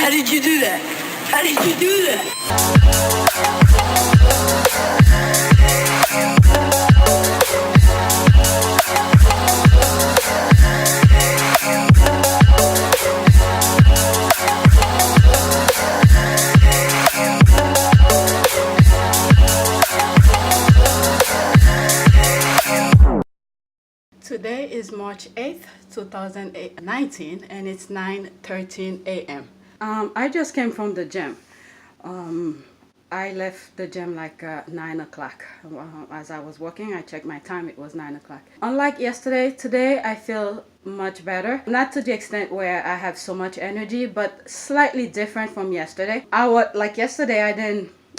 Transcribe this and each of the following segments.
How did you do that? How did you do that? Today is March 8th, 2019, and it's 9:13 a.m. I just came from the gym. I left the gym like 9 o'clock. As I was walking, I checked my time, it was 9 o'clock. Unlike yesterday, today I feel much better. Not to the extent where I have so much energy, but slightly different from yesterday. Like yesterday,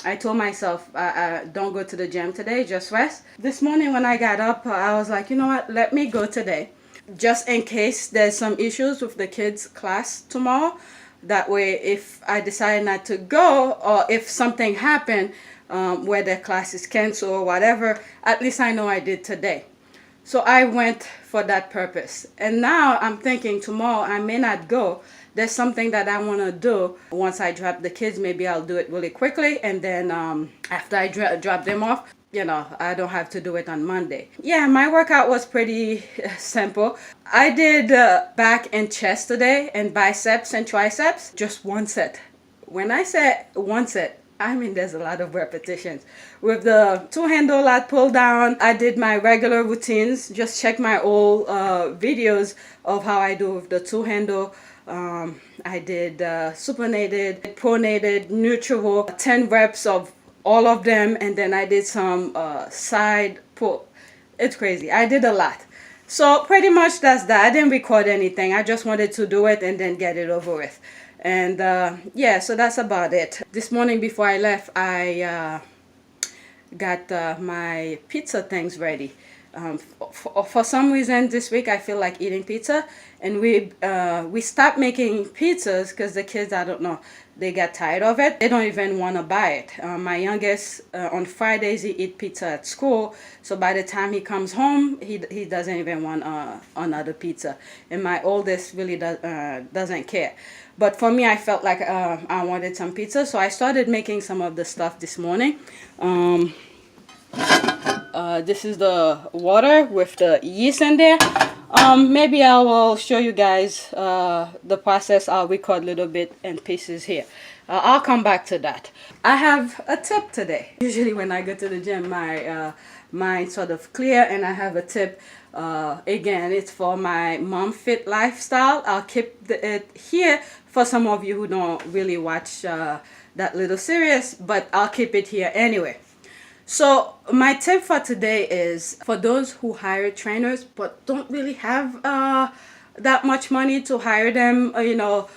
I told myself, don't go to the gym today, just rest. This morning when I got up, I was like, you know what, let me go today. Just in case there's some issues with the kids' class tomorrow. That way, if I decide not to go, or if something happened where their class is canceled or whatever, at least I know I did today. So I went for that purpose. And now I'm thinking tomorrow I may not go. There's something that I want to do once I drop the kids. Maybe I'll do it really quickly, and then after I drop them off, you know, I don't have to do it on Monday. Yeah, my workout was pretty simple. I did back and chest today, and biceps and triceps, just one set. When I say one set, I mean there's a lot of repetitions. With the two-handle lat pull down, I did my regular routines. Just check my old videos of how I do with the two-handle. I did supinated, pronated, neutral, 10 reps of all of them, and then I did some side pull. It's crazy. I did a lot. So pretty much that's that. I didn't record anything. I just wanted to do it and then get it over with. And yeah, so that's about it. This morning before I left, I got my pizza things ready. For some reason this week I feel like eating pizza, and we stopped making pizzas because the kids, I don't know, they got tired of it. They don't even want to buy it. My youngest on Fridays he eat pizza at school, so by the time he comes home he doesn't even want another pizza, and my oldest really doesn't care. But for me, I felt like I wanted some pizza, so I started making some of the stuff this morning. This is the water with the yeast in there. Maybe I will show you guys the process. I'll record a little bit in pieces here. I'll come back to that. I have a tip today. Usually when I go to the gym, my mind sort of clear, and I have a tip. Again, it's for my mom fit lifestyle. I'll keep it here for some of you who don't really watch that little series, but I'll keep it here anyway. So my tip for today is for those who hire trainers but don't really have that much money to hire them, you know,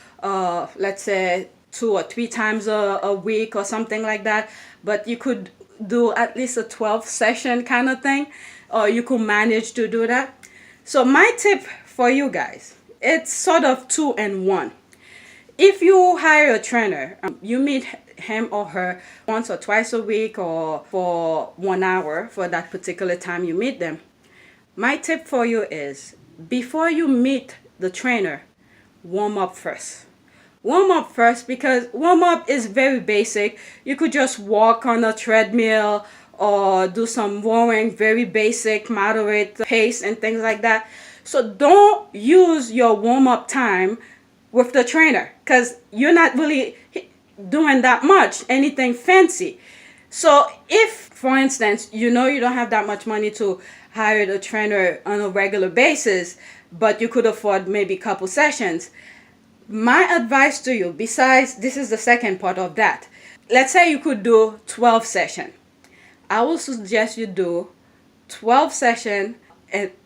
let's say 2 or 3 times a week or something like that, but you could do at least a 12 session kind of thing, or you could manage to do that. So my tip for you guys, it's sort of 2 in 1. If you hire a trainer, you meet him or her once or twice a week or for 1 hour for that particular time you meet them. My tip for you is, before you meet the trainer, warm up first. Warm up first, because warm up is very basic. You could just walk on a treadmill or do some rowing, very basic, moderate pace and things like that. So don't use your warm up time with the trainer, because you're not really doing that much, anything fancy. So if, for instance, you know you don't have that much money to hire the trainer on a regular basis, but you could afford maybe a couple sessions, my advice to you, besides, this is the second part of that. Let's say you could do 12 sessions. I will suggest you do 12 sessions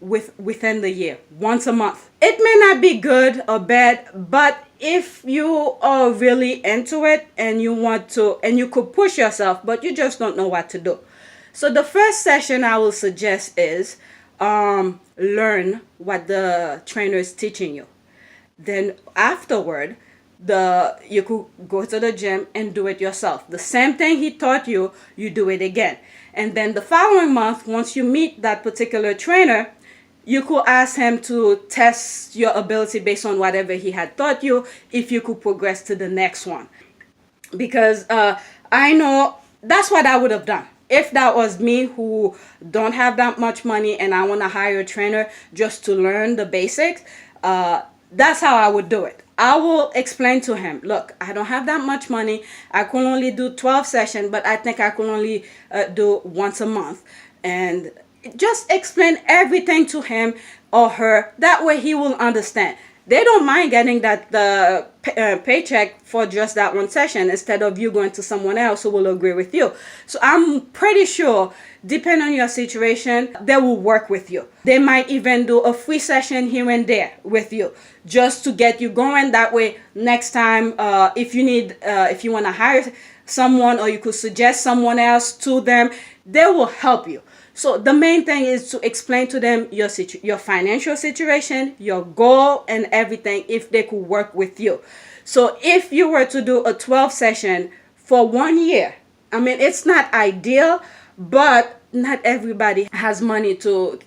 within the year, once a month. It may not be good or bad, but if you are really into it and you want to, and you could push yourself, but you just don't know what to do. So the first session I will suggest is learn what the trainer is teaching you. Then afterward, you could go to the gym and do it yourself. The same thing he taught you, you do it again. And then the following month, once you meet that particular trainer, you could ask him to test your ability based on whatever he had taught you, if you could progress to the next one. Because I know that's what I would have done. If that was me, who don't have that much money and I want to hire a trainer just to learn the basics, that's how I would do it. I will explain to him, look, I don't have that much money. I can only do 12 sessions, but I think I can only do once a month. And just explain everything to him or her. That way he will understand. They don't mind getting that paycheck for just that one session instead of you going to someone else who will agree with you. So I'm pretty sure, depending on your situation, they will work with you. They might even do a free session here and there with you just to get you going. That way, next time, if you want to hire someone, or you could suggest someone else to them, they will help you. So the main thing is to explain to them your financial situation, your goal, and everything, if they could work with you. So if you were to do a 12 session for 1 year, I mean, it's not ideal, but not everybody has money to,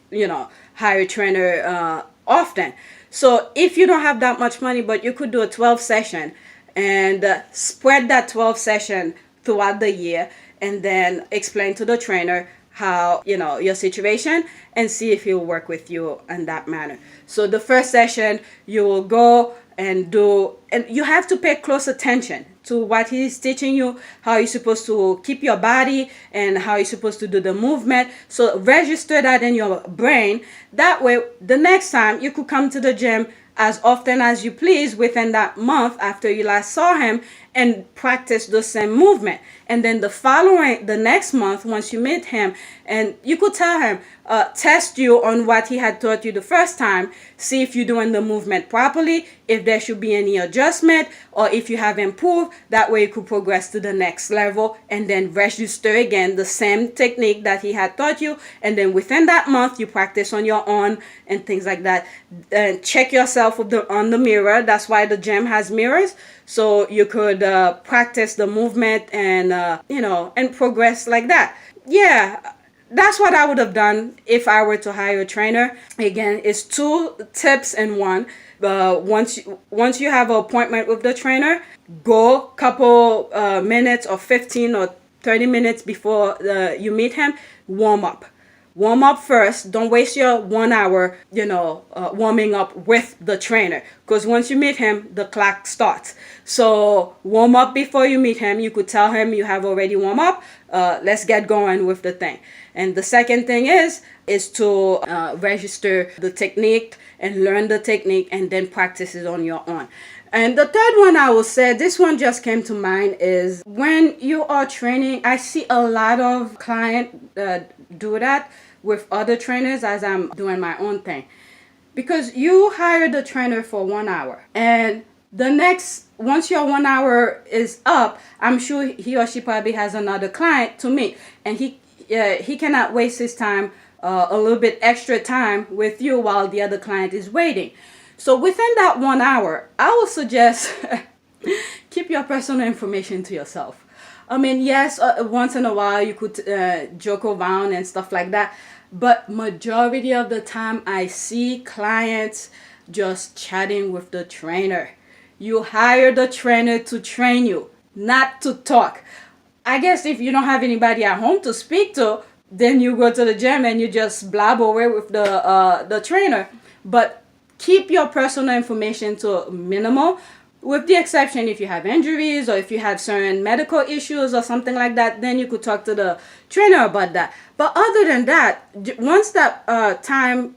hire a trainer often. So if you don't have that much money, but you could do a 12 session and spread that 12 session throughout the year, and then explain to the trainer how, your situation, and see if he'll work with you in that manner. So the first session, you will go and do, and you have to pay close attention to what he's teaching you, how you're supposed to keep your body, and how you're supposed to do the movement. So register that in your brain. That way, the next time, you could come to the gym as often as you please within that month after you last saw him, and practice the same movement. And then the next month, once you meet him, and you could tell him, test you on what he had taught you the first time, see if you're doing the movement properly, if there should be any adjustment, or if you have improved. That way you could progress to the next level, and then register again the same technique that he had taught you. And then within that month, you practice on your own and things like that. And check yourself on the mirror. That's why the gym has mirrors, so you could practice the movement and and progress like that. Yeah, that's what I would have done if I were to hire a trainer. Again, it's 2 tips in one. Once you have an appointment with the trainer, go couple minutes or 15 or 30 minutes before you meet him. Warm up first. Don't waste your 1 hour, warming up with the trainer, because once you meet him, the clock starts. So warm up before you meet him. You could tell him you have already warm up. Let's get going with the thing. And the second thing is to register the technique and learn the technique, and then practice it on your own. And the third one I will say, this one just came to mind, is when you are training, I see a lot of clients do that with other trainers as I'm doing my own thing. Because you hire the trainer for 1 hour, and once your 1 hour is up, I'm sure he or she probably has another client to meet, and he cannot waste his time, a little bit extra time with you while the other client is waiting. So within that 1 hour, I would suggest keep your personal information to yourself. I mean, yes, once in a while you could joke around and stuff like that, but majority of the time I see clients just chatting with the trainer. You hire the trainer to train you, not to talk. I guess if you don't have anybody at home to speak to, then you go to the gym and you just blab away with the trainer. But keep your personal information to a minimal, with the exception if you have injuries or if you have certain medical issues or something like that, then you could talk to the trainer about that. But other than that, once that time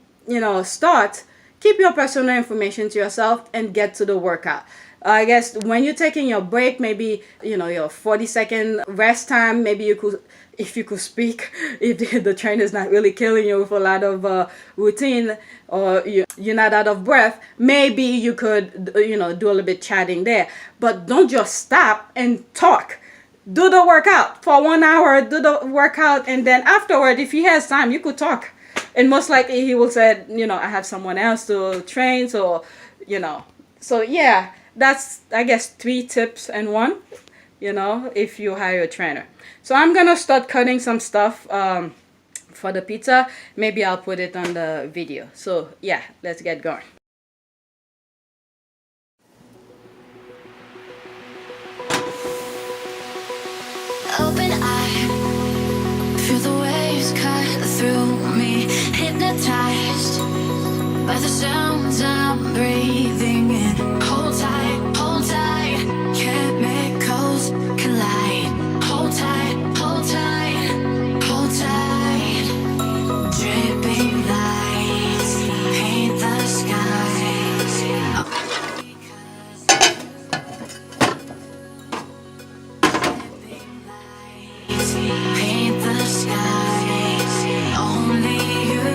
starts, keep your personal information to yourself and get to the workout. I guess when you're taking your break, maybe your 40-second rest time, maybe you could, if you could speak, if the trainer's not really killing you with a lot of routine, or you're not out of breath, maybe you could do a little bit chatting there. But don't just stop and talk. Do the workout for 1 hour. Do the workout, and then afterward, if he has time, you could talk. And most likely he will say, I have someone else to train, so So yeah, that's, I guess, 3 tips in one, if you hire a trainer. So I'm going to start cutting some stuff for the pizza. Maybe I'll put it on the video. So yeah, let's get going. Open eye, feel the waves cut through me, hypnotized by the sounds I'm breathing in. Hold tight, chemicals collide. Hold tight, hold tight, hold tight. Dripping lights paint the skies. Paint the skies. Only you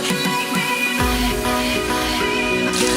can make me feel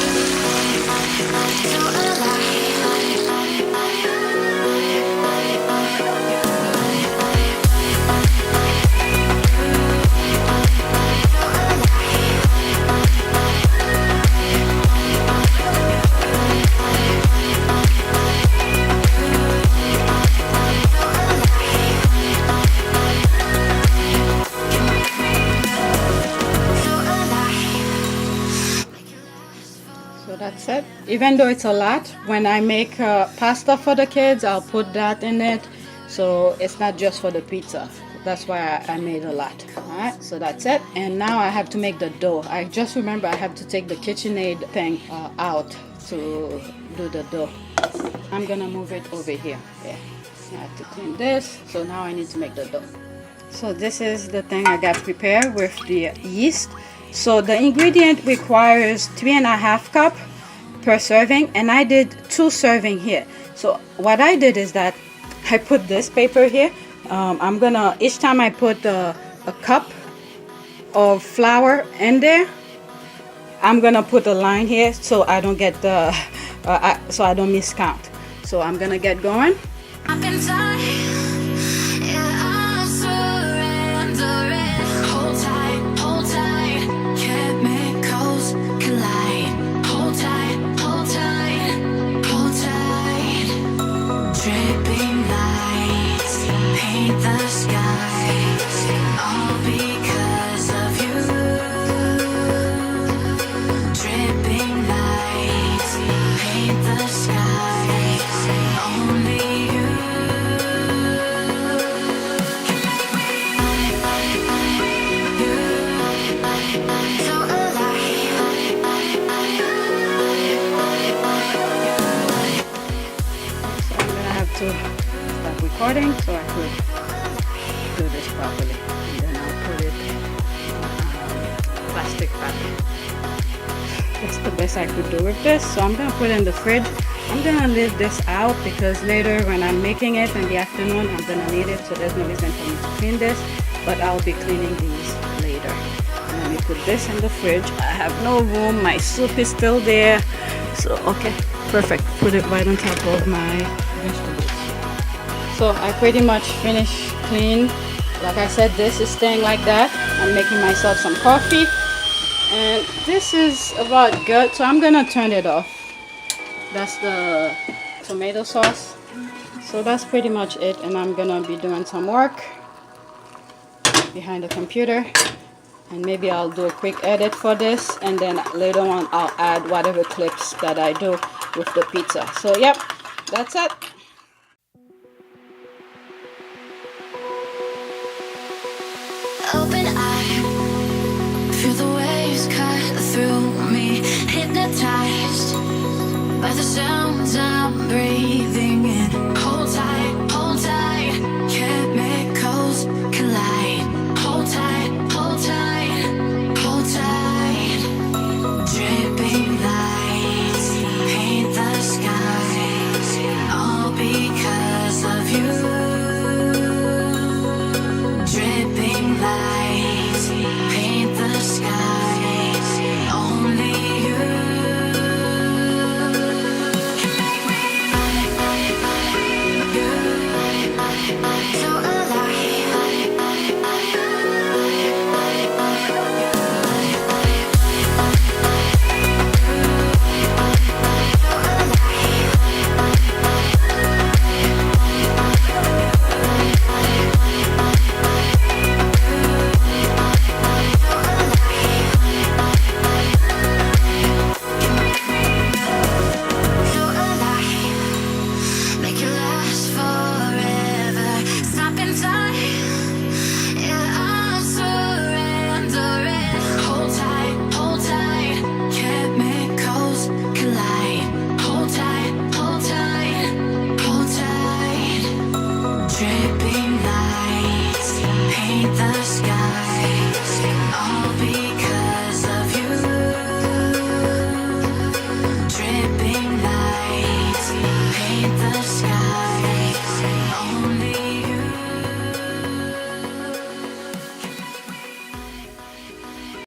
So that's it. Even though it's a lot, when I make pasta for the kids, I'll put that in it. So it's not just for the pizza. That's why I made a lot. Alright, so that's it. And now I have to make the dough. I just remember I have to take the KitchenAid thing out to do the dough. I'm gonna move it over here. Yeah, I have to clean this. So now I need to make the dough. So this is the thing I got prepared with the yeast. So the ingredient requires 3.5 cups per serving, and I did 2 servings here. So what I did is that I put this paper here. I'm gonna, each time I put a cup of flour in there, I'm gonna put a line here so I don't get the so I don't miscount. So I'm gonna get going. up inside. Yeah, I'm surrendering. Hold tight, chemicals collide. Hold tight, hold tight. Dripping lights paint the skies. All because of you. Dripping lights paint the skies. Only you can make me feel alive. So I'm gonna have to stop recording so I could do this properly. And then I'll put it plastic wrap. That's the best I could do with this. So I'm gonna put it in the fridge. I'm gonna leave this out because later when I'm making it in the afternoon, I'm gonna need it. So there's no reason for me to clean this, but I'll be cleaning these later. And let me put this in the fridge. I have no room. My soup is still there. So okay, perfect. Put it right on top of my vegetables. So I pretty much finished clean. Like I said, this is staying like that. I'm making myself some coffee. And this is about good. So I'm gonna turn it off. That's the tomato sauce. So that's pretty much it. And I'm gonna be doing some work behind the computer. And maybe I'll do a quick edit for this. And then later on I'll add whatever clips that I do with the pizza. So yep, that's it. Open eye, feel the waves cut through me, hypnotized by the sounds I'm breathing in. Hold tight, chemicals collide. Hold tight, hold tight. Dripping lights paint the skies. All because of you. Dripping lights paint the skies. Only you can make me paint the